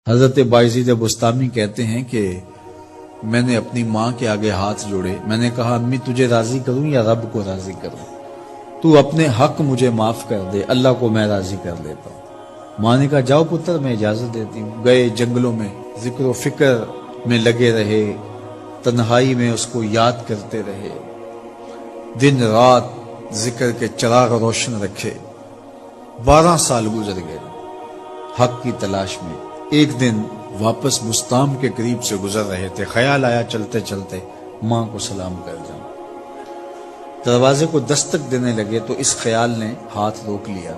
حضرت بايزيد بستامی کہتے ہیں کہ میں نے اپنی ماں کے آگے ہاتھ جوڑے، میں نے کہا امی تجھے راضی کروں یا رب کو راضی کروں؟ تو اپنے حق مجھے معاف کر دے، اللہ کو میں راضی کر لیتا ہوں۔ ماں نے کہا جاؤ پتر میں اجازت دیتی ہوں۔ گئے جنگلوں میں ذکر و فکر میں لگے رہے، تنہائی میں اس کو یاد کرتے رہے، دن رات ذکر کے چراغ روشن رکھے۔ 12 سال گزر گئے حق کی تلاش میں۔ ایک دن واپس بستام کے قریب سے گزر رہے تھے، خیال آیا چلتے چلتے ماں کو سلام کر جاؤں۔ دروازے کو دستک دینے لگے تو اس خیال نے ہاتھ روک لیا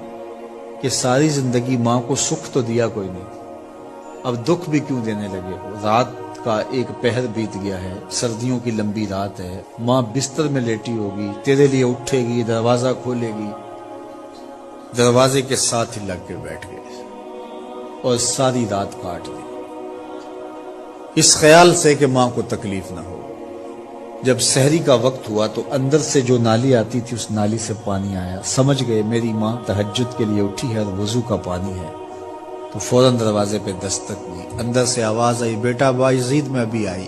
کہ ساری زندگی ماں کو سکھ تو دیا کوئی نہیں، اب دکھ بھی کیوں دینے لگے ہو؟ رات کا ایک پہر بیت گیا ہے، سردیوں کی لمبی رات ہے، ماں بستر میں لیٹی ہوگی، تیرے لیے اٹھے گی، دروازہ کھولے گی۔ دروازے کے ساتھ ہی لگ کے بیٹھ گئے اور ساری رات کاٹ دی، اس خیال سے کہ ماں کو تکلیف نہ ہو۔ جب سحری کا وقت ہوا تو اندر سے جو نالی آتی تھی اس نالی سے پانی آیا، سمجھ گئے میری ماں تہجد کے لیے اٹھی ہے اور وضو کا پانی ہے، تو فوراً دروازے پہ دستک دی۔ اندر سے آواز آئی بیٹا بايزيد میں ابھی آئی۔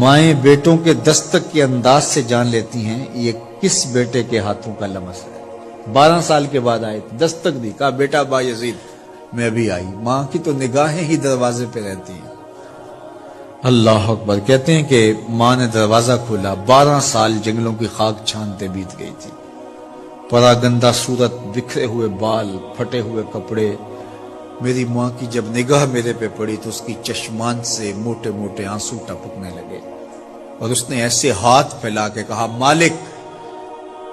مائیں بیٹوں کے دستک کے انداز سے جان لیتی ہیں یہ کس بیٹے کے ہاتھوں کا لمس ہے۔ 12 سال کے بعد آئے، دستک دی، کہا بیٹا بايزيد میں ابھی آئی۔ ماں کی تو نگاہیں ہی دروازے پہ رہتی ہیں۔ اللہ اکبر۔ کہتے ہیں کہ ماں نے دروازہ کھولا، 12 سال جنگلوں کی خاک چھانتے بیت گئی تھی، پراگندہ صورت، بکھرے ہوئے بال، پھٹے ہوئے کپڑے۔ میری ماں کی جب نگاہ میرے پہ پڑی تو اس کی چشمان سے موٹے موٹے آنسو ٹپکنے لگے اور اس نے ایسے ہاتھ پھیلا کے کہا مالک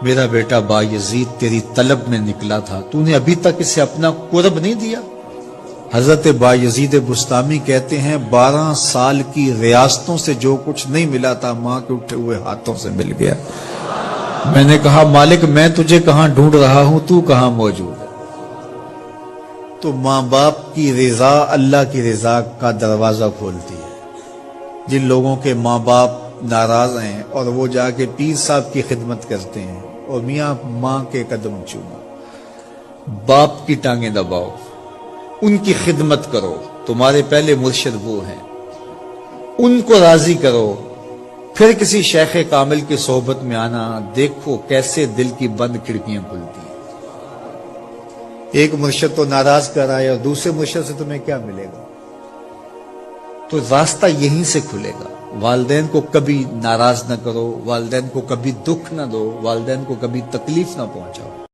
میرا بیٹا بايزيد تیری طلب میں نکلا تھا، تو نے ابھی تک اسے اپنا قرب نہیں دیا۔ حضرت بايزيد بستامی کہتے ہیں 12 سال کی ریاستوں سے جو کچھ نہیں ملا تھا ماں کے اٹھے ہوئے ہاتھوں سے مل گیا۔ میں نے کہا مالک میں تجھے کہاں ڈھونڈ رہا ہوں، تو کہاں موجود ہے؟ تو ماں باپ کی رضا اللہ کی رضا کا دروازہ کھولتی ہے۔ جن لوگوں کے ماں باپ ناراض ہیں اور وہ جا کے پیر صاحب کی خدمت کرتے ہیں اور میاں ماں کے قدم چومو، باپ کی ٹانگیں دباؤ، ان کی خدمت کرو، تمہارے پہلے مرشد وہ ہیں، ان کو راضی کرو، پھر کسی شیخ کامل کی صحبت میں آنا، دیکھو کیسے دل کی بند کھڑکیاں کھلتی ہیں۔ ایک مرشد تو ناراض کر آئے اور دوسرے مرشد سے تمہیں کیا ملے گا؟ تو راستہ یہیں سے کھلے گا۔ والدین کو کبھی ناراض نہ کرو، والدین کو کبھی دکھ نہ دو، والدین کو کبھی تکلیف نہ پہنچاؤ۔